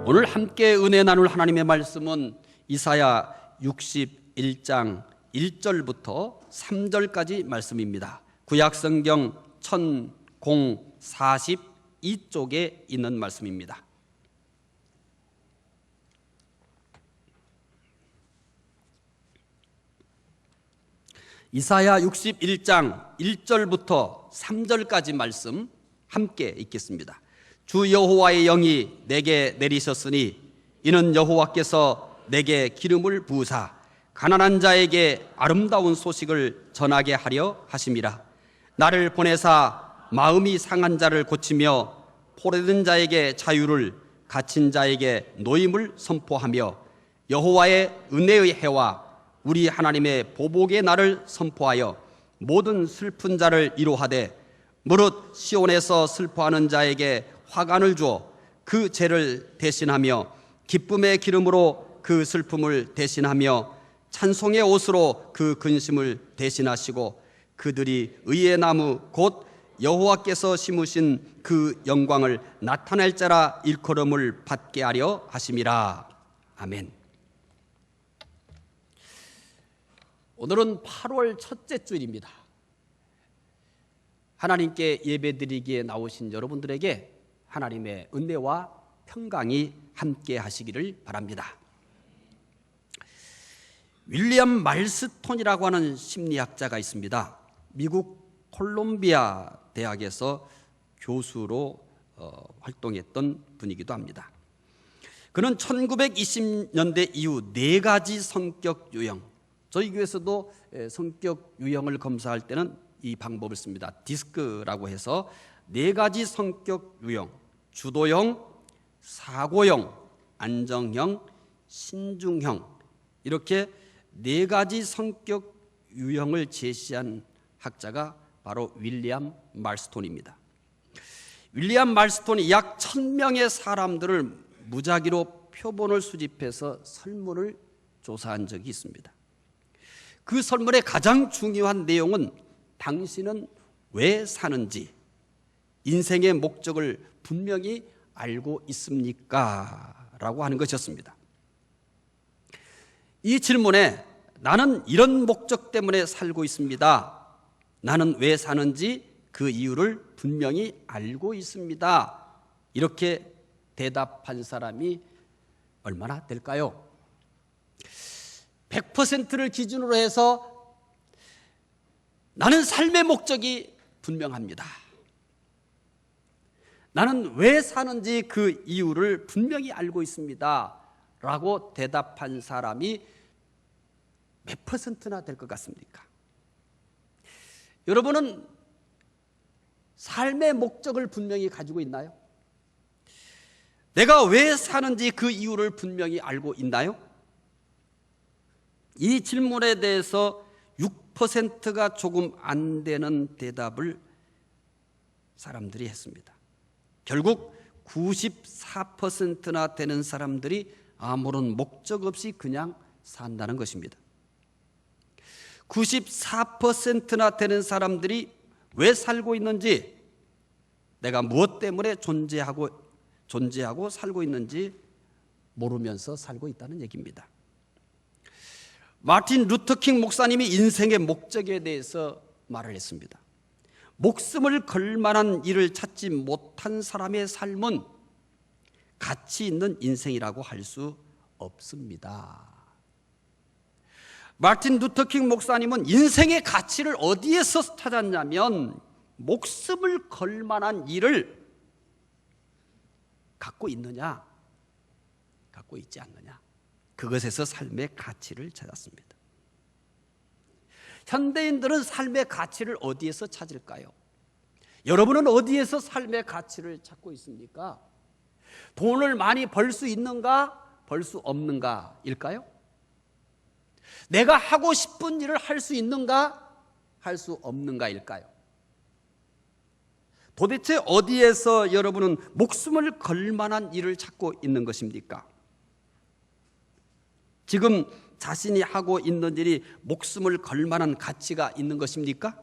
오늘 함께 은혜 나눌 하나님의 말씀은 이사야 61장 1절부터 3절까지 말씀입니다. 구약성경 1042쪽에 있는 말씀입니다. 이사야 61장 1절부터 3절까지 말씀 함께 읽겠습니다. 주 여호와의 영이 내게 내리셨으니 이는 여호와께서 내게 기름을 부으사 가난한 자에게 아름다운 소식을 전하게 하려 하심이라. 나를 보내사 마음이 상한 자를 고치며 포로된 자에게 자유를, 갇힌 자에게 노임을 선포하며 여호와의 은혜의 해와 우리 하나님의 보복의 날을 선포하여 모든 슬픈 자를 위로하되 무릇 시온에서 슬퍼하는 자에게 화관을 주어 그 죄를 대신하며 기쁨의 기름으로 그 슬픔을 대신하며 찬송의 옷으로 그 근심을 대신하시고 그들이 의의 나무 곧 여호와께서 심으신 그 영광을 나타낼 자라 일컬음을 받게 하려 하심이라. 아멘. 오늘은 8월 첫째 주일입니다. 하나님께 예배드리기에 나오신 여러분들에게 하나님의 은혜와 평강이 함께 하시기를 바랍니다. 윌리엄 말스톤이라고 하는 심리학자가 있습니다. 미국 콜롬비아 대학에서 교수로 활동했던 분이기도 합니다. 그는 1920년대 이후 4가지 성격 유형, 저희 교회에서도 성격 유형을 검사할 때는 이 방법을 씁니다. 디스크라고 해서 4가지 성격 유형, 주도형, 사고형, 안정형, 신중형, 이렇게 4가지 성격 유형을 제시한 학자가 바로 윌리엄 말스톤입니다. 윌리엄 말스톤이 약 1000명의 사람들을 무작위로 표본을 수집해서 설문을 조사한 적이 있습니다. 그 설문의 가장 중요한 내용은 당신은 왜 사는지, 인생의 목적을 분명히 알고 있습니까? 라고 하는 것이었습니다. 이 질문에 나는 이런 목적 때문에 살고 있습니다, 나는 왜 사는지 그 이유를 분명히 알고 있습니다, 이렇게 대답한 사람이 얼마나 될까요? 100%를 기준으로 해서 나는 삶의 목적이 분명합니다, 나는 왜 사는지 그 이유를 분명히 알고 있습니다 라고 대답한 사람이 몇 퍼센트나 될 것 같습니까? 여러분은 삶의 목적을 분명히 가지고 있나요? 내가 왜 사는지 그 이유를 분명히 알고 있나요? 이 질문에 대해서 6%가 조금 안 되는 대답을 사람들이 했습니다. 결국 94%나 되는 사람들이 아무런 목적 없이 그냥 산다는 것입니다. 94%나 되는 사람들이 왜 살고 있는지, 내가 무엇 때문에 존재하고 살고 있는지 모르면서 살고 있다는 얘기입니다. 마틴 루터킹 목사님이 인생의 목적에 대해서 말을 했습니다. 목숨을 걸 만한 일을 찾지 못한 사람의 삶은 가치 있는 인생이라고 할 수 없습니다. 마틴 루터킹 목사님은 인생의 가치를 어디에서 찾았냐면 목숨을 걸 만한 일을 갖고 있느냐, 갖고 있지 않느냐, 그것에서 삶의 가치를 찾았습니다. 현대인들은 삶의 가치를 어디에서 찾을까요? 여러분은 어디에서 삶의 가치를 찾고 있습니까? 돈을 많이 벌 수 있는가, 벌 수 없는가 일까요? 내가 하고 싶은 일을 할 수 있는가, 할 수 없는가 일까요? 도대체 어디에서 여러분은 목숨을 걸 만한 일을 찾고 있는 것입니까? 지금 자신이 하고 있는 일이 목숨을 걸 만한 가치가 있는 것입니까?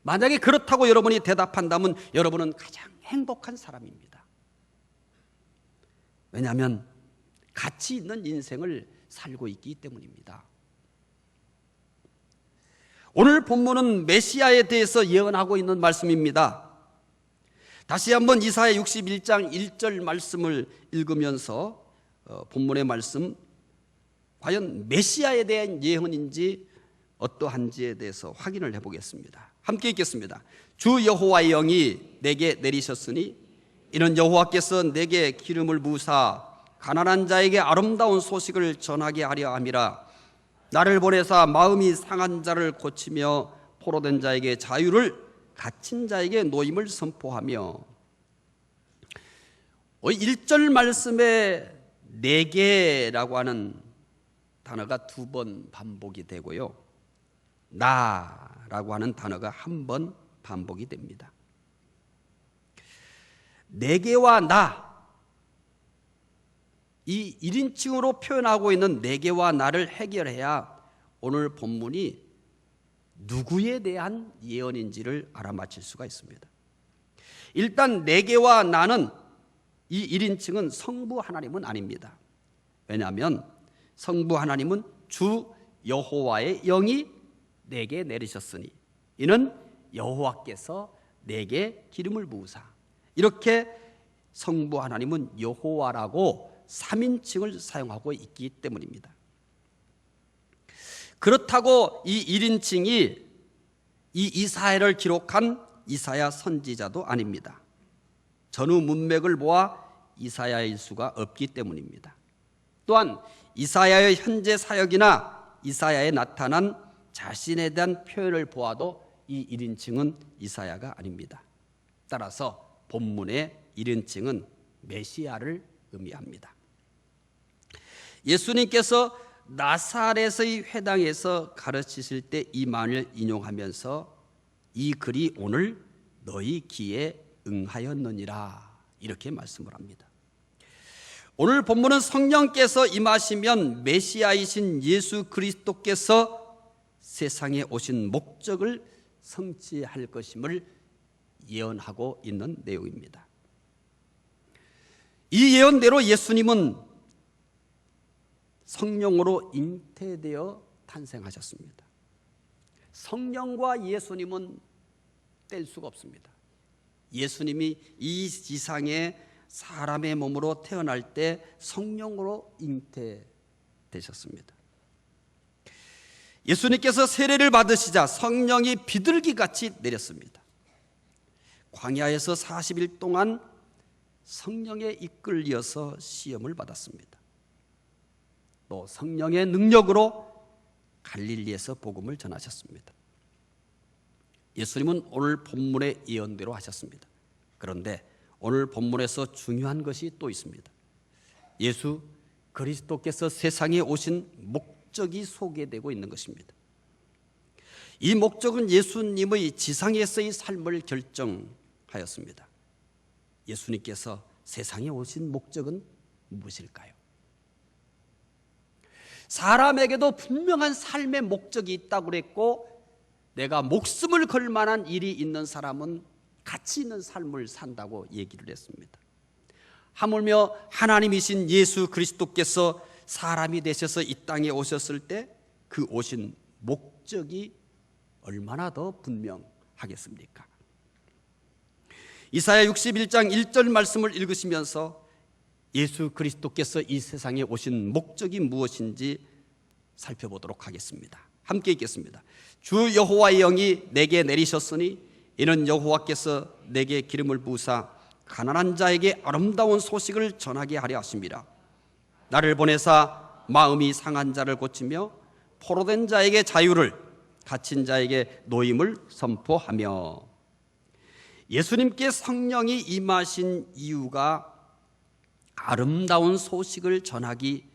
만약에 그렇다고 여러분이 대답한다면 여러분은 가장 행복한 사람입니다. 왜냐하면 가치 있는 인생을 살고 있기 때문입니다. 오늘 본문은 메시아에 대해서 예언하고 있는 말씀입니다. 다시 한번 이사야 61장 1절 말씀을 읽으면서 본문의 말씀, 과연 메시아에 대한 예언인지 어떠한지에 대해서 확인을 해보겠습니다. 함께 읽겠습니다. 주 여호와의 영이 내게 내리셨으니 이는 여호와께서 내게 기름을 부으사 가난한 자에게 아름다운 소식을 전하게 하려 함이라. 나를 보내사 마음이 상한 자를 고치며 포로된 자에게 자유를, 갇힌 자에게 노임을 선포하며. 1절 말씀에 내게라고 하는 단어가 2번 반복이 되고요, 나라고 하는 단어가 1번 반복이 됩니다. 내게와 나, 이 1인칭으로 표현하고 있는 내게와 나를 해결해야 오늘 본문이 누구에 대한 예언인지를 알아맞힐 수가 있습니다. 일단 내게와 나는, 이 1인칭은 성부 하나님은 아닙니다. 왜냐하면 성부 하나님은 주 여호와의 영이 내게 내리셨으니 이는 여호와께서 내게 기름을 부으사, 이렇게 성부 하나님은 여호와라고 3인칭을 사용하고 있기 때문입니다. 그렇다고 이 1인칭이 이 이사야를 기록한 이사야 선지자도 아닙니다. 전후 문맥을 보아 이사야일 수가 없기 때문입니다. 또한 이사야의 현재 사역이나 이사야에 나타난 자신에 대한 표현을 보아도 이 1인칭은 이사야가 아닙니다. 따라서 본문의 1인칭은 메시아를 의미합니다. 예수님께서 나사렛의 회당에서 가르치실 때 이 말을 인용하면서 이 글이 오늘 너희 귀에 응하였느니라, 이렇게 말씀을 합니다. 오늘 본문은 성령께서 임하시면 메시아이신 예수 그리스도께서 세상에 오신 목적을 성취할 것임을 예언하고 있는 내용입니다. 이 예언대로 예수님은 성령으로 잉태되어 탄생하셨습니다. 성령과 예수님은 뗄 수가 없습니다. 예수님이 이 지상에 사람의 몸으로 태어날 때 성령으로 잉태되셨습니다. 예수님께서 세례를 받으시자 성령이 비둘기같이 내렸습니다. 광야에서 40일 동안 성령에 이끌려서 시험을 받았습니다. 또 성령의 능력으로 갈릴리에서 복음을 전하셨습니다. 예수님은 오늘 본문의 예언대로 하셨습니다. 그런데 오늘 본문에서 중요한 것이 또 있습니다. 예수 그리스도께서 세상에 오신 목적이 소개되고 있는 것입니다. 이 목적은 예수님의 지상에서의 삶을 결정하였습니다. 예수님께서 세상에 오신 목적은 무엇일까요? 사람에게도 분명한 삶의 목적이 있다고 그랬고, 내가 목숨을 걸 만한 일이 있는 사람은 가치 있는 삶을 산다고 얘기를 했습니다. 하물며 하나님이신 예수 그리스도께서 사람이 되셔서 이 땅에 오셨을 때 그 오신 목적이 얼마나 더 분명하겠습니까? 이사야 61장 1절 말씀을 읽으시면서 예수 그리스도께서 이 세상에 오신 목적이 무엇인지 살펴보도록 하겠습니다. 함께 읽겠습니다. 주 여호와의 영이 내게 내리셨으니 이는 여호와께서 내게 기름을 부으사 가난한 자에게 아름다운 소식을 전하게 하려 하심이라. 나를 보내사 마음이 상한 자를 고치며 포로된 자에게 자유를, 갇힌 자에게 노임을 선포하며. 예수님께 성령이 임하신 이유가 아름다운 소식을 전하기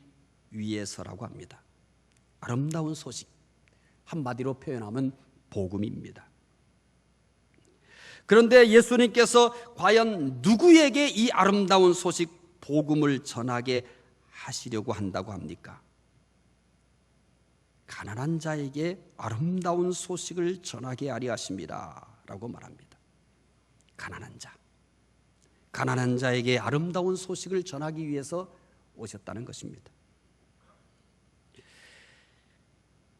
위해서라고 합니다. 아름다운 소식, 한마디로 표현하면 복음입니다. 그런데 예수님께서 과연 누구에게 이 아름다운 소식, 복음을 전하게 하시려고 한다고 합니까? 가난한 자에게 아름다운 소식을 전하게 하려 하십니다 라고 말합니다. 가난한 자, 가난한 자에게 아름다운 소식을 전하기 위해서 오셨다는 것입니다.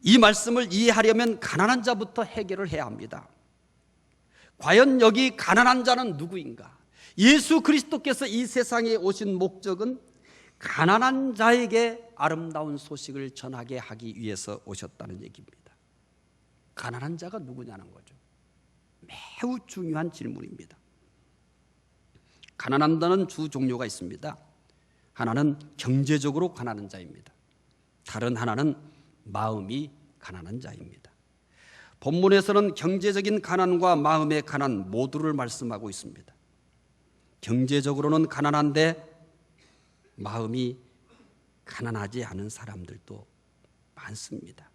이 말씀을 이해하려면 가난한 자부터 해결을 해야 합니다. 과연 여기 가난한 자는 누구인가? 예수 그리스도께서 이 세상에 오신 목적은 가난한 자에게 아름다운 소식을 전하게 하기 위해서 오셨다는 얘기입니다. 가난한 자가 누구냐는 거죠. 매우 중요한 질문입니다. 가난한 자는 두 종류가 있습니다. 하나는 경제적으로 가난한 자입니다. 다른 하나는 마음이 가난한 자입니다. 본문에서는 경제적인 가난과 마음의 가난 모두를 말씀하고 있습니다. 경제적으로는 가난한데 마음이 가난하지 않은 사람들도 많습니다.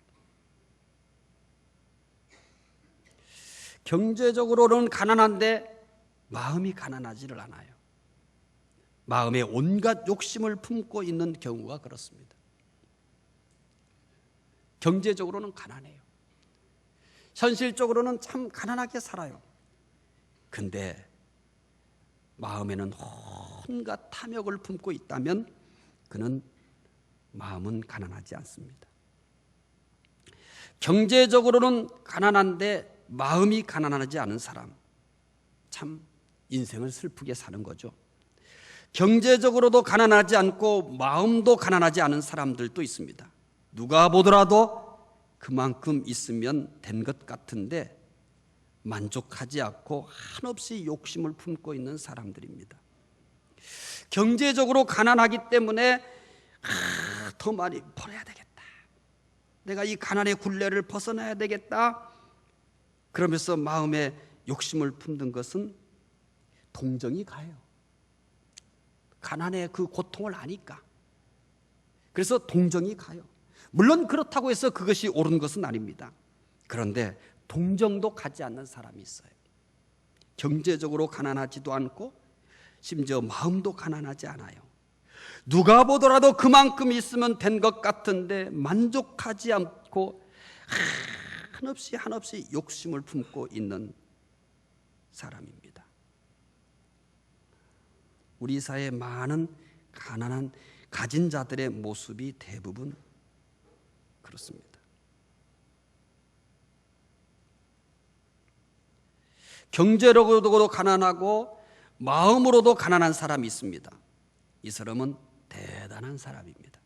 경제적으로는 가난한데 마음이 가난하지를 않아요. 마음에 온갖 욕심을 품고 있는 경우가 그렇습니다. 경제적으로는 가난해요. 현실적으로는 참 가난하게 살아요. 근데 마음에는 온갖 탐욕을 품고 있다면 그는 마음은 가난하지 않습니다. 경제적으로는 가난한데 마음이 가난하지 않은 사람, 참 인생을 슬프게 사는 거죠. 경제적으로도 가난하지 않고 마음도 가난하지 않은 사람들도 있습니다. 누가 보더라도 그만큼 있으면 된 것 같은데 만족하지 않고 한없이 욕심을 품고 있는 사람들입니다. 경제적으로 가난하기 때문에 더 많이 벌어야 되겠다, 내가 이 가난의 굴레를 벗어나야 되겠다, 그러면서 마음에 욕심을 품는 것은 동정이 가요. 가난의 그 고통을 아니까. 그래서 동정이 가요. 물론 그렇다고 해서 그것이 옳은 것은 아닙니다. 그런데 동정도 가지 않는 사람이 있어요. 경제적으로 가난하지도 않고 심지어 마음도 가난하지 않아요. 누가 보더라도 그만큼 있으면 된 것 같은데 만족하지 않고 한없이 욕심을 품고 있는 사람입니다. 우리 사회의 많은 가난한 가진 자들의 모습이 대부분 그렇습니다. 경제적으로도 가난하고 마음으로도 가난한 사람이 있습니다. 이 사람은 대단한 사람입니다.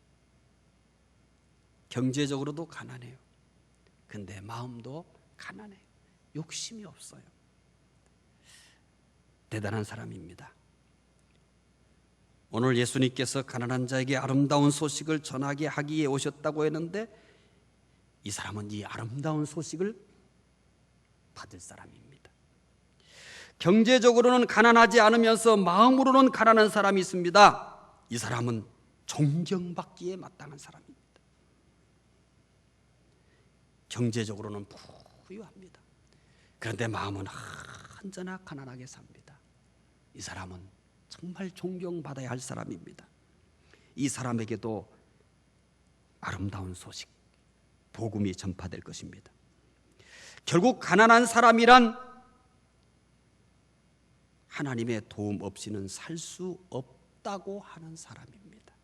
경제적으로도 가난해요. 근데 마음도 가난해요. 욕심이 없어요. 대단한 사람입니다. 오늘 예수님께서 가난한 자에게 아름다운 소식을 전하게 하기 위해 오셨다고 했는데 이 사람은 이 아름다운 소식을 받을 사람입니다. 경제적으로는 가난하지 않으면서 마음으로는 가난한 사람이 있습니다. 이 사람은 존경받기에 마땅한 사람입니다. 경제적으로는 부유합니다. 그런데 마음은 언제나 가난하게 삽니다. 이 사람은 정말 존경받아야 할 사람입니다. 이 사람에게도 아름다운 소식, 복음이 전파될 것입니다. 결국 가난한 사람이란 하나님의 도움 없이는 살 수 없다고 하는 사람입니다.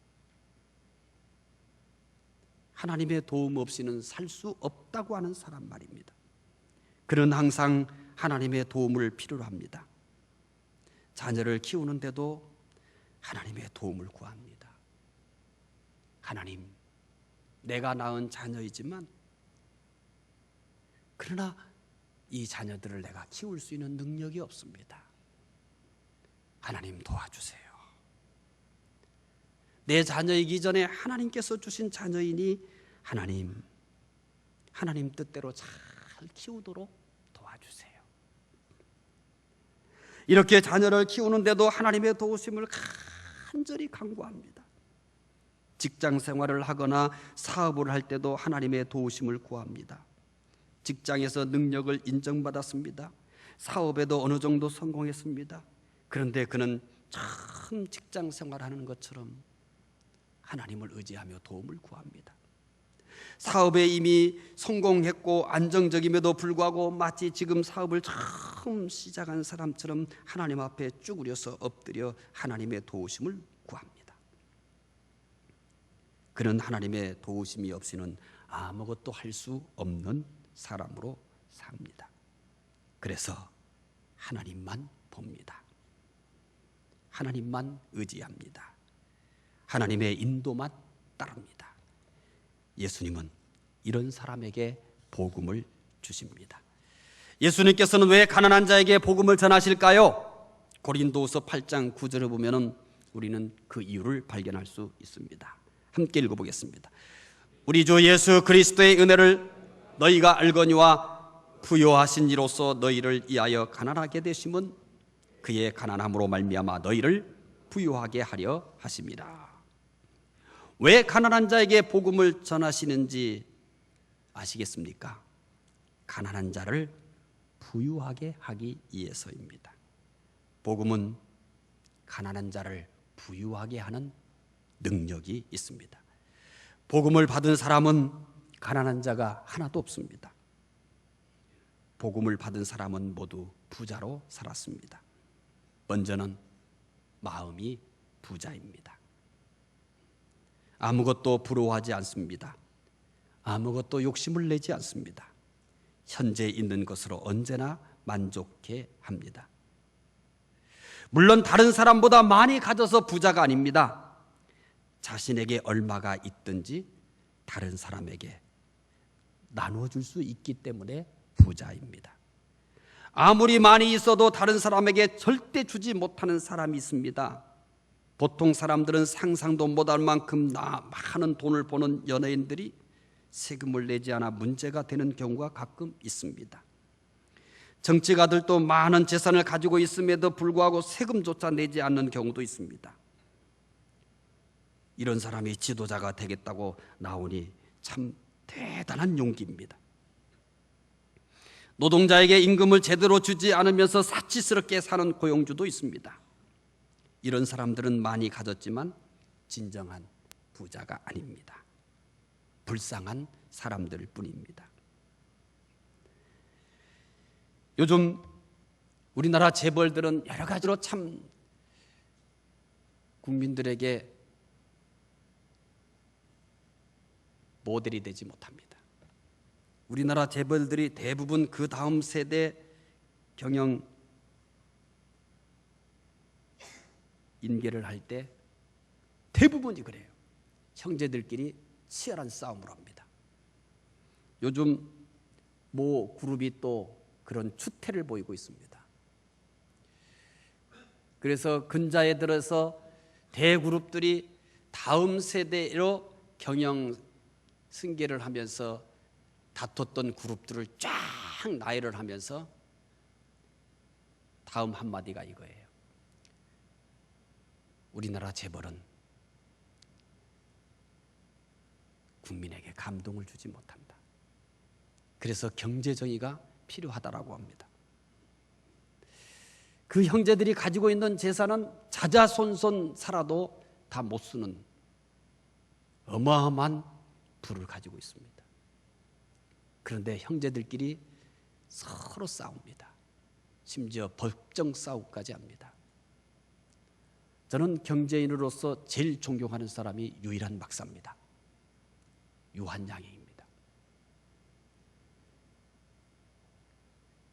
하나님의 도움 없이는 살 수 없다고 하는 사람 말입니다. 그는 항상 하나님의 도움을 필요로 합니다. 자녀를 키우는데도 하나님의 도움을 구합니다. 하나님, 내가 낳은 자녀이지만 그러나 이 자녀들을 내가 키울 수 있는 능력이 없습니다. 하나님 도와주세요. 내 자녀이기 전에 하나님께서 주신 자녀이니 하나님 뜻대로 잘 키우도록 도와주세요. 이렇게 자녀를 키우는데도 하나님의 도우심을 간절히 간구합니다. 직장 생활을 하거나 사업을 할 때도 하나님의 도우심을 구합니다. 직장에서 능력을 인정받았습니다. 사업에도 어느 정도 성공했습니다. 그런데 그는 참 직장 생활하는 것처럼 하나님을 의지하며 도움을 구합니다. 사업에 이미 성공했고 안정적임에도 불구하고 마치 지금 사업을 처음 시작한 사람처럼 하나님 앞에 쭈그려서 엎드려 하나님의 도우심을 구합니다. 그는 하나님의 도우심이 없이는 아무것도 할 수 없는 사람으로 삽니다. 그래서 하나님만 봅니다. 하나님만 의지합니다. 하나님의 인도만 따릅니다. 예수님은 이런 사람에게 복음을 주십니다. 예수님께서는 왜 가난한 자에게 복음을 전하실까요? 고린도후서 8장 9절을 보면 우리는 그 이유를 발견할 수 있습니다. 함께 읽어보겠습니다. 우리 주 예수 그리스도의 은혜를 너희가 알거니와 부요하신 이로써 너희를 위하여 가난하게 되심은 그의 가난함으로 말미암아 너희를 부요하게 하려 하심이라. 왜 가난한 자에게 복음을 전하시는지 아시겠습니까? 가난한 자를 부유하게 하기 위해서입니다. 복음은 가난한 자를 부유하게 하는 능력이 있습니다. 복음을 받은 사람은 가난한 자가 하나도 없습니다. 복음을 받은 사람은 모두 부자로 살았습니다. 먼저는 마음이 부자입니다. 아무것도 부러워하지 않습니다. 아무것도 욕심을 내지 않습니다. 현재 있는 것으로 언제나 만족해 합니다. 물론 다른 사람보다 많이 가져서 부자가 아닙니다. 자신에게 얼마가 있든지 다른 사람에게 나눠줄 수 있기 때문에 부자입니다. 아무리 많이 있어도 다른 사람에게 절대 주지 못하는 사람이 있습니다. 보통 사람들은 상상도 못할 만큼 많은 돈을 버는 연예인들이 세금을 내지 않아 문제가 되는 경우가 가끔 있습니다. 정치가들도 많은 재산을 가지고 있음에도 불구하고 세금조차 내지 않는 경우도 있습니다. 이런 사람이 지도자가 되겠다고 나오니 참 대단한 용기입니다. 노동자에게 임금을 제대로 주지 않으면서 사치스럽게 사는 고용주도 있습니다. 이런 사람들은 많이 가졌지만 진정한 부자가 아닙니다. 불쌍한 사람들 뿐입니다. 요즘 우리나라 재벌들은 여러 가지로 참 국민들에게 모델이 되지 못합니다. 우리나라 재벌들이 대부분 그 다음 세대 경영 인계를 할 때 대부분이 그래요. 형제들끼리 치열한 싸움을 합니다. 요즘 모 그룹이 또 그런 추태를 보이고 있습니다. 그래서 근자에 들어서 대그룹들이 다음 세대로 경영 승계를 하면서 다퉜던 그룹들을 쫙 나열을 하면서 다음 한마디가 이거예요. 우리나라 재벌은 국민에게 감동을 주지 못한다. 그래서 경제정의가 필요하다라고 합니다. 그 형제들이 가지고 있는 재산은 자자손손 살아도 다 못 쓰는 어마어마한 부를 가지고 있습니다. 그런데 형제들끼리 서로 싸웁니다. 심지어 법정 싸움까지 합니다. 저는 경제인으로서 제일 존경하는 사람이 유일한 박사입니다. 유한양행입니다.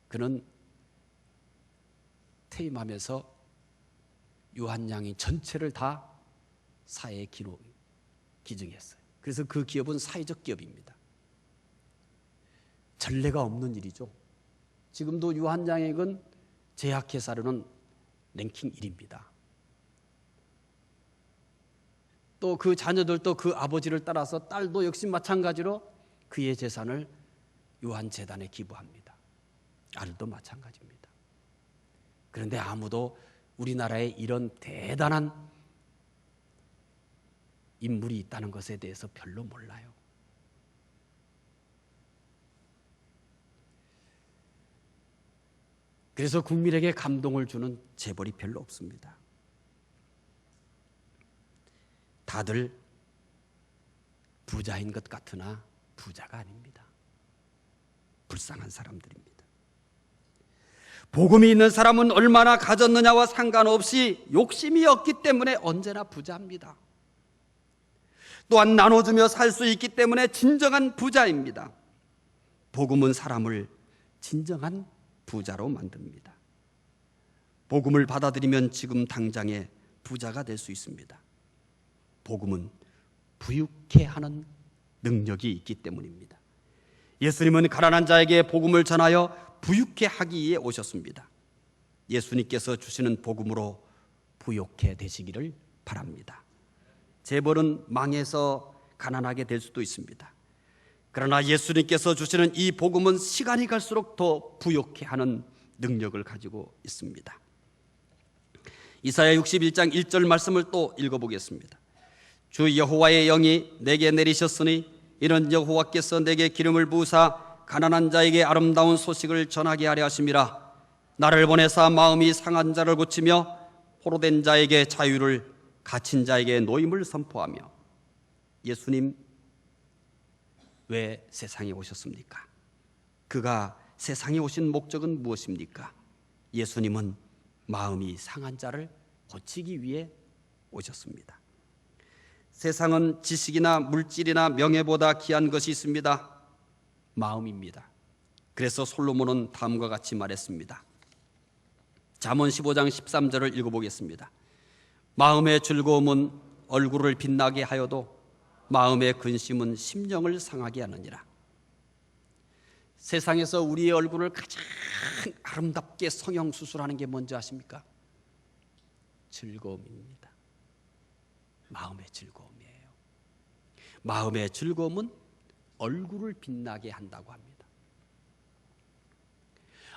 그는 퇴임하면서 유한양행 전체를 다 사회에 기증했어요. 그래서 그 기업은 사회적 기업입니다. 전례가 없는 일이죠. 지금도 유한양행은 제약회사로는 랭킹 1위입니다. 또 그 자녀들도 그 아버지를 따라서 딸도 역시 마찬가지로 그의 재산을 유한재단에 기부합니다. 아들도 마찬가지입니다. 그런데 아무도 우리나라에 이런 대단한 인물이 있다는 것에 대해서 별로 몰라요. 그래서 국민에게 감동을 주는 재벌이 별로 없습니다. 다들 부자인 것 같으나 부자가 아닙니다. 불쌍한 사람들입니다. 복음이 있는 사람은 얼마나 가졌느냐와 상관없이 욕심이 없기 때문에 언제나 부자입니다. 또한 나눠주며 살 수 있기 때문에 진정한 부자입니다. 복음은 사람을 진정한 부자로 만듭니다. 복음을 받아들이면 지금 당장에 부자가 될 수 있습니다. 복음은 부유케 하는 능력이 있기 때문입니다. 예수님은 가난한 자에게 복음을 전하여 부유케 하기 위해 오셨습니다. 예수님께서 주시는 복음으로 부유케 되시기를 바랍니다. 재벌은 망해서 가난하게 될 수도 있습니다. 그러나 예수님께서 주시는 이 복음은 시간이 갈수록 더 부유케 하는 능력을 가지고 있습니다. 이사야 61장 1절 말씀을 또 읽어보겠습니다. 주 여호와의 영이 내게 내리셨으니 이는 여호와께서 내게 기름을 부으사 가난한 자에게 아름다운 소식을 전하게 하려 하심이라. 나를 보내사 마음이 상한 자를 고치며 포로된 자에게 자유를, 갇힌 자에게 노임을 선포하며. 예수님 왜 세상에 오셨습니까? 그가 세상에 오신 목적은 무엇입니까? 예수님은 마음이 상한 자를 고치기 위해 오셨습니다. 세상은 지식이나 물질이나 명예보다 귀한 것이 있습니다. 마음입니다. 그래서 솔로몬은 다음과 같이 말했습니다. 잠언 15장 13절을 읽어보겠습니다. 마음의 즐거움은 얼굴을 빛나게 하여도 마음의 근심은 심령을 상하게 하느니라. 세상에서 우리의 얼굴을 가장 아름답게 성형수술하는 게 뭔지 아십니까? 즐거움입니다. 마음의 즐거움이에요. 마음의 즐거움은 얼굴을 빛나게 한다고 합니다.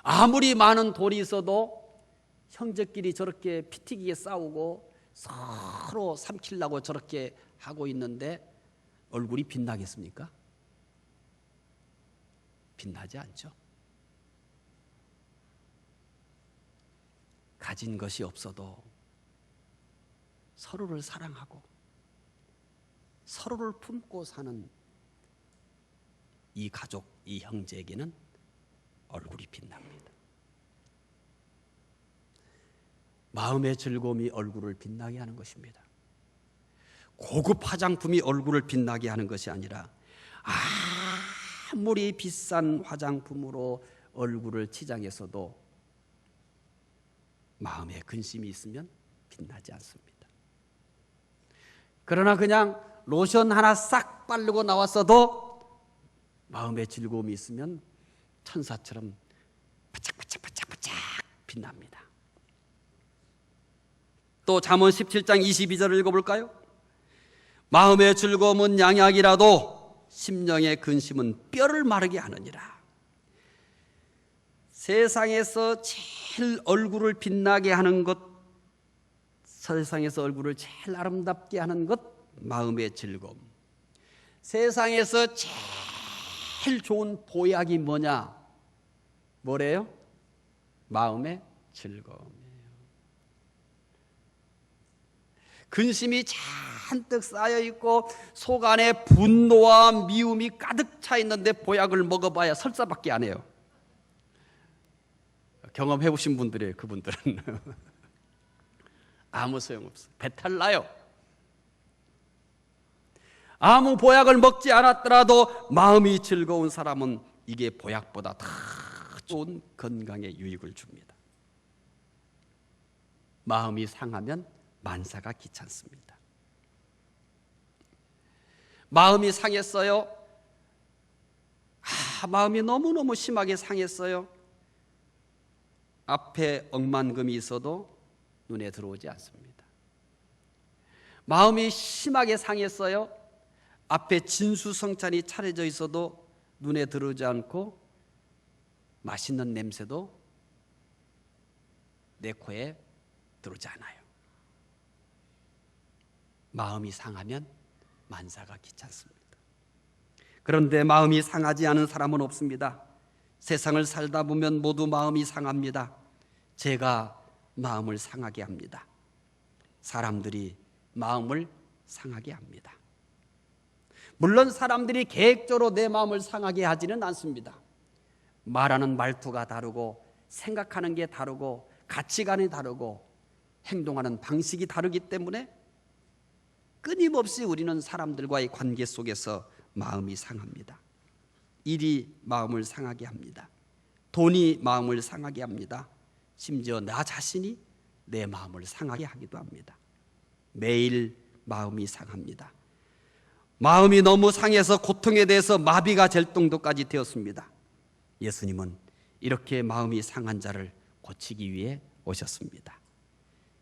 아무리 많은 돌이 있어도 형제끼리 저렇게 피튀기게 싸우고 서로 삼키려고 저렇게 하고 있는데 얼굴이 빛나겠습니까? 빛나지 않죠. 가진 것이 없어도 서로를 사랑하고 서로를 품고 사는 이 가족, 이 형제에게는 얼굴이 빛납니다. 마음의 즐거움이 얼굴을 빛나게 하는 것입니다. 고급 화장품이 얼굴을 빛나게 하는 것이 아니라 아무리 비싼 화장품으로 얼굴을 치장해서도 마음에 근심이 있으면 빛나지 않습니다. 그러나 그냥 로션 하나 싹 바르고 나왔어도 마음의 즐거움이 있으면 천사처럼 바짝바짝바짝바짝 빛납니다. 또 잠언 17장 22절을 읽어볼까요? 마음의 즐거움은 양약이라도 심령의 근심은 뼈를 마르게 하느니라. 세상에서 제일 얼굴을 빛나게 하는 것, 세상에서 얼굴을 제일 아름답게 하는 것, 마음의 즐거움. 세상에서 제일 좋은 보약이 뭐냐? 뭐래요? 마음의 즐거움이에요. 근심이 잔뜩 쌓여 있고 속 안에 분노와 미움이 가득 차 있는데 보약을 먹어봐야 설사밖에 안 해요. 경험해 보신 분들이에요. 그분들은 아무 소용없어요. 배탈 나요. 아무 보약을 먹지 않았더라도 마음이 즐거운 사람은 이게 보약보다 더 좋은 건강에 유익을 줍니다. 마음이 상하면 만사가 귀찮습니다. 마음이 상했어요. 마음이 너무너무 심하게 상했어요. 앞에 억만금이 있어도 눈에 들어오지 않습니다. 마음이 심하게 상했어요. 앞에 진수성찬이 차려져 있어도 눈에 들어오지 않고 맛있는 냄새도 내 코에 들어오지 않아요. 마음이 상하면 만사가 귀찮습니다. 그런데 마음이 상하지 않은 사람은 없습니다. 세상을 살다 보면 모두 마음이 상합니다. 제가 마음을 상하게 합니다. 사람들이 마음을 상하게 합니다. 물론 사람들이 계획적으로 내 마음을 상하게 하지는 않습니다. 말하는 말투가 다르고 생각하는 게 다르고 가치관이 다르고 행동하는 방식이 다르기 때문에 끊임없이 우리는 사람들과의 관계 속에서 마음이 상합니다. 일이 마음을 상하게 합니다. 돈이 마음을 상하게 합니다. 심지어 나 자신이 내 마음을 상하게 하기도 합니다. 매일 마음이 상합니다. 마음이 너무 상해서 고통에 대해서 마비가 될 정도까지 되었습니다. 예수님은 이렇게 마음이 상한 자를 고치기 위해 오셨습니다.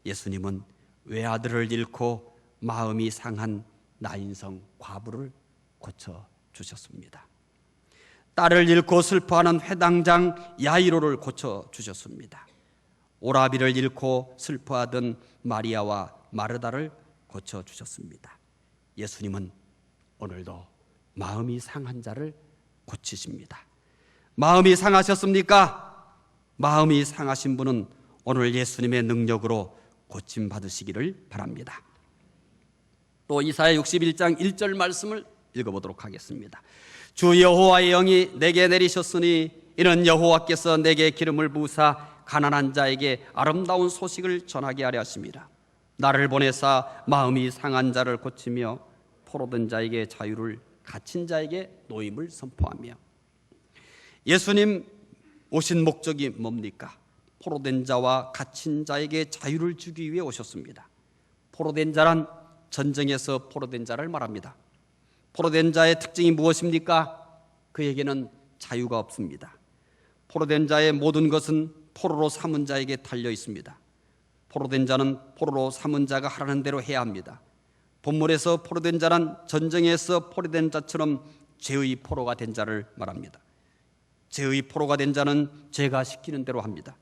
예수님은 외아들을 잃고 마음이 상한 나인성 과부를 고쳐주셨습니다. 딸을 잃고 슬퍼하는 회당장 야이로를 고쳐주셨습니다. 오라비를 잃고 슬퍼하던 마리아와 마르다를 고쳐주셨습니다. 예수님은 오늘도 마음이 상한 자를 고치십니다. 마음이 상하셨습니까? 마음이 상하신 분은 오늘 예수님의 능력으로 고침받으시기를 바랍니다. 또 이사야 61장 1절 말씀을 읽어보도록 하겠습니다. 주 여호와의 영이 내게 내리셨으니 이는 여호와께서 내게 기름을 부으사 가난한 자에게 아름다운 소식을 전하게 하려 하심이라. 나를 보내사 마음이 상한 자를 고치며 포로된 자에게 자유를, 갇힌 자에게 노임을 선포하며. 예수님 오신 목적이 뭡니까? 포로된 자와 갇힌 자에게 자유를 주기 위해 오셨습니다. 포로된 자란 전쟁에서 포로된 자를 말합니다. 포로된 자의 특징이 무엇입니까? 그에게는 자유가 없습니다. 포로된 자의 모든 것은 포로로 삼은 자에게 달려 있습니다. 포로된 자는 포로로 삼은 자가 하라는 대로 해야 합니다. 본문에서 포로된 자란 전쟁에서 포로된 자처럼 죄의 포로가 된 자를 말합니다. 죄의 포로가 된 자는 죄가 시키는 대로 합니다.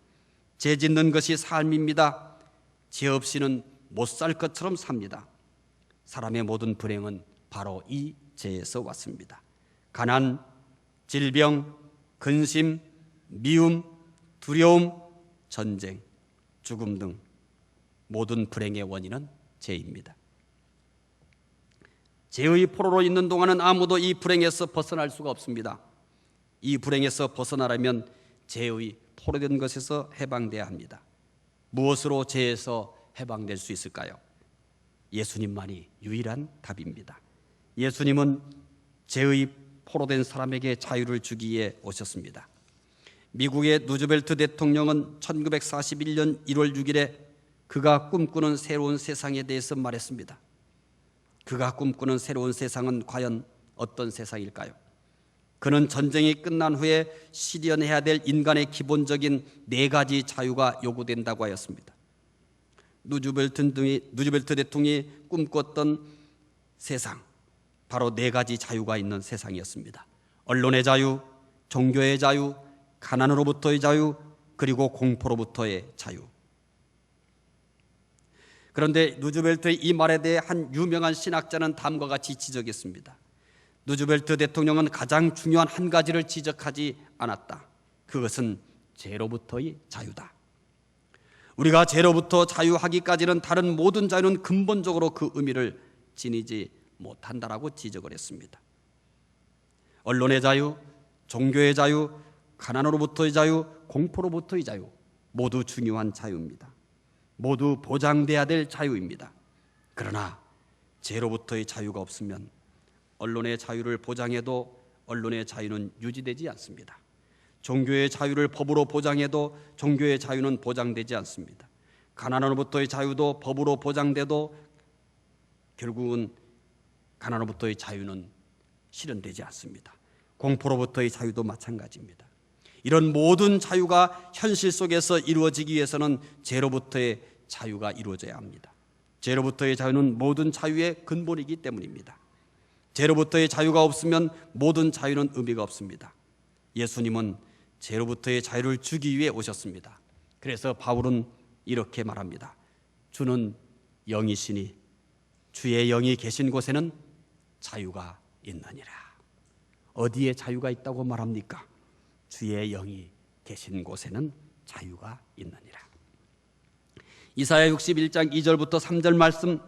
죄 짓는 것이 삶입니다. 죄 없이는 못 살 것처럼 삽니다. 사람의 모든 불행은 바로 이 죄에서 왔습니다. 가난, 질병, 근심, 미움, 두려움, 전쟁, 죽음 등 모든 불행의 원인은 죄입니다. 죄의 포로로 있는 동안은 아무도 이 불행에서 벗어날 수가 없습니다. 이 불행에서 벗어나려면 죄의 포로된 것에서 해방돼야 합니다. 무엇으로 죄에서 해방될 수 있을까요? 예수님만이 유일한 답입니다. 예수님은 죄의 포로된 사람에게 자유를 주기 위해 오셨습니다. 미국의 누즈벨트 대통령은 1941년 1월 6일에 그가 꿈꾸는 새로운 세상에 대해서 말했습니다. 그가 꿈꾸는 새로운 세상은 과연 어떤 세상일까요? 그는 전쟁이 끝난 후에 실현해야 될 인간의 기본적인 4가지 자유가 요구된다고 하였습니다. 누즈벨트 대통령이 꿈꿨던 세상, 바로 4가지 자유가 있는 세상이었습니다. 언론의 자유, 종교의 자유, 가난으로부터의 자유, 그리고 공포로부터의 자유. 그런데 누즈벨트의 이 말에 대해 한 유명한 신학자는 다음과 같이 지적했습니다. 누즈벨트 대통령은 가장 중요한 한 가지를 지적하지 않았다. 그것은 죄로부터의 자유다. 우리가 죄로부터 자유하기까지는 다른 모든 자유는 근본적으로 그 의미를 지니지 못한다라고 지적을 했습니다. 언론의 자유, 종교의 자유, 가난으로부터의 자유, 공포로부터의 자유, 모두 중요한 자유입니다. 모두 보장돼야 될 자유입니다. 그러나 죄로부터의 자유가 없으면 언론의 자유를 보장해도 언론의 자유는 유지되지 않습니다. 종교의 자유를 법으로 보장해도 종교의 자유는 보장되지 않습니다. 가난으로부터의 자유도 법으로 보장돼도 결국은 가난으로부터의 자유는 실현되지 않습니다. 공포로부터의 자유도 마찬가지입니다. 이런 모든 자유가 현실 속에서 이루어지기 위해서는 죄로부터의 자유가 이루어져야 합니다. 죄로부터의 자유는 모든 자유의 근본이기 때문입니다. 죄로부터의 자유가 없으면 모든 자유는 의미가 없습니다. 예수님은 죄로부터의 자유를 주기 위해 오셨습니다. 그래서 바울은 이렇게 말합니다. 주는 영이시니 주의 영이 계신 곳에는 자유가 있느니라. 어디에 자유가 있다고 말합니까? 주의 영이 계신 곳에는 자유가 있느니라. 이사야 61장 2절부터 3절 말씀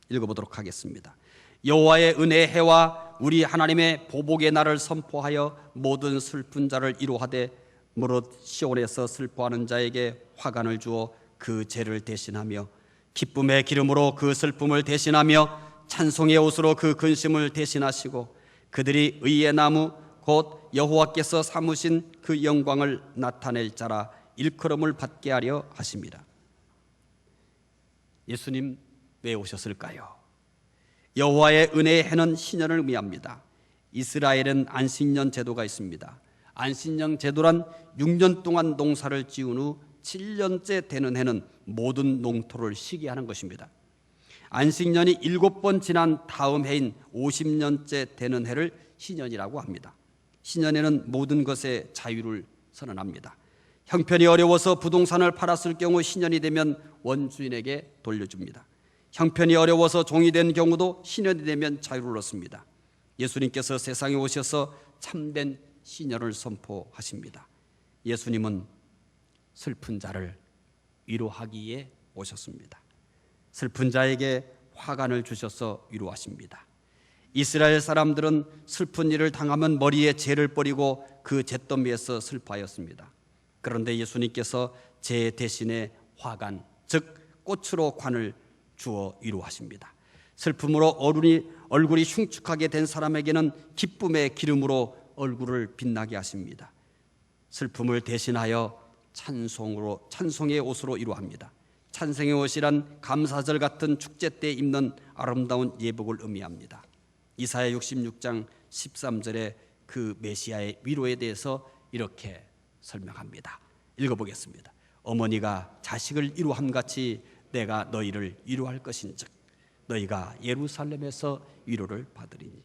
읽어보도록 하겠습니다. 여호와의 은혜의 해와 우리 하나님의 보복의 날을 선포하여 모든 슬픈 자를 위로하되 무릇 시온에서 슬퍼하는 자에게 화관을 주어 그 죄를 대신하며 기쁨의 기름으로 그 슬픔을 대신하며 찬송의 옷으로 그 근심을 대신하시고 그들이 의의 나무 곧 여호와께서 삼으신 그 영광을 나타낼 자라 일컬음을 받게 하려 하십니다. 예수님 왜 오셨을까요? 여호와의 은혜의 해는 신년을 의미합니다. 이스라엘은 안식년 제도가 있습니다. 안식년 제도란 6년 동안 농사를 지은 후 7년째 되는 해는 모든 농토를 쉬게 하는 것입니다. 안식년이 7번 지난 다음 해인 50년째 되는 해를 신년이라고 합니다. 신년에는 모든 것의 자유를 선언합니다. 형편이 어려워서 부동산을 팔았을 경우 신년이 되면 원주인에게 돌려줍니다. 형편이 어려워서 종이 된 경우도 신년이 되면 자유를 얻습니다. 예수님께서 세상에 오셔서 참된 신년을 선포하십니다. 예수님은 슬픈 자를 위로하기에 오셨습니다. 슬픈 자에게 화관을 주셔서 위로하십니다. 이스라엘 사람들은 슬픈 일을 당하면 머리에 재를 뿌리고 그 잿더미에서 슬퍼하였습니다. 그런데 예수님께서 재 대신에 화관, 즉 꽃으로 관을 주어 위로하십니다. 슬픔으로 얼굴이 흉측하게 된 사람에게는 기쁨의 기름으로 얼굴을 빛나게 하십니다. 슬픔을 대신하여 찬송의 옷으로 위로합니다. 찬송의 옷이란 감사절 같은 축제 때 입는 아름다운 예복을 의미합니다. 이사야 66장 13절에 그 메시아의 위로에 대해서 이렇게 설명합니다. 읽어보겠습니다. 어머니가 자식을 위로함 같이 내가 너희를 위로할 것인즉 너희가 예루살렘에서 위로를 받으리니.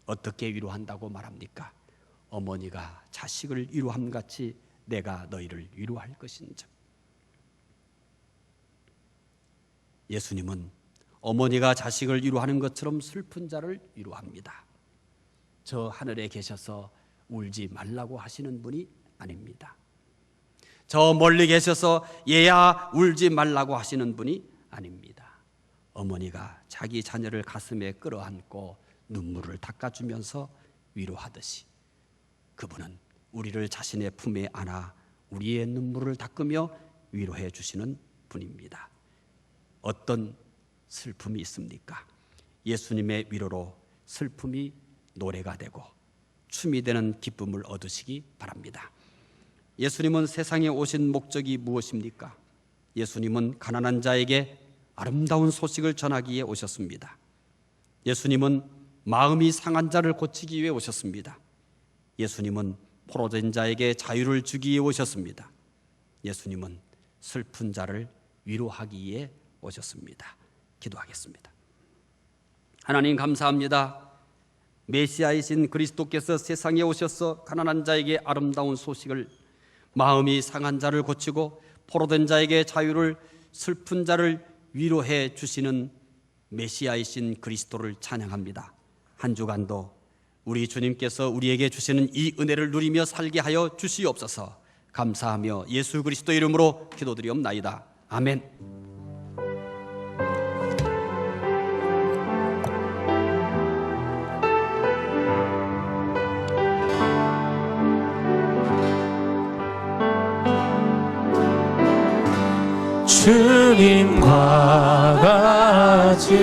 어떻게 위로한다고 말합니까? 어머니가 자식을 위로함 같이 내가 너희를 위로할 것인즉. 예수님은 어머니가 자식을 위로하는 것처럼 슬픈 자를 위로합니다. 저 하늘에 계셔서 울지 말라고 하시는 분이 아닙니다. 저 멀리 계셔서 얘야 울지 말라고 하시는 분이 아닙니다. 어머니가 자기 자녀를 가슴에 끌어안고 눈물을 닦아주면서 위로하듯이 그분은 우리를 자신의 품에 안아 우리의 눈물을 닦으며 위로해 주시는 분입니다. 어떤 슬픔이 있습니까? 예수님의 위로로 슬픔이 노래가 되고 춤이 되는 기쁨을 얻으시기 바랍니다. 예수님은 세상에 오신 목적이 무엇입니까? 예수님은 가난한 자에게 아름다운 소식을 전하기에 오셨습니다. 예수님은 마음이 상한 자를 고치기 위해 오셨습니다. 예수님은 포로된 자에게 자유를 주기 위해 오셨습니다. 예수님은 슬픈 자를 위로하기 위해 오셨습니다. 기도하겠습니다. 하나님 감사합니다. 메시아이신 그리스도께서 세상에 오셔서 가난한 자에게 아름다운 소식을, 마음이 상한 자를 고치고 포로된 자에게 자유를, 슬픈 자를 위로해 주시는 메시아이신 그리스도를 찬양합니다. 한 주간도 우리 주님께서 우리에게 주시는 이 은혜를 누리며 살게 하여 주시옵소서. 감사하며 예수 그리스도 이름으로 기도드리옵나이다. 아멘. 주님과 같이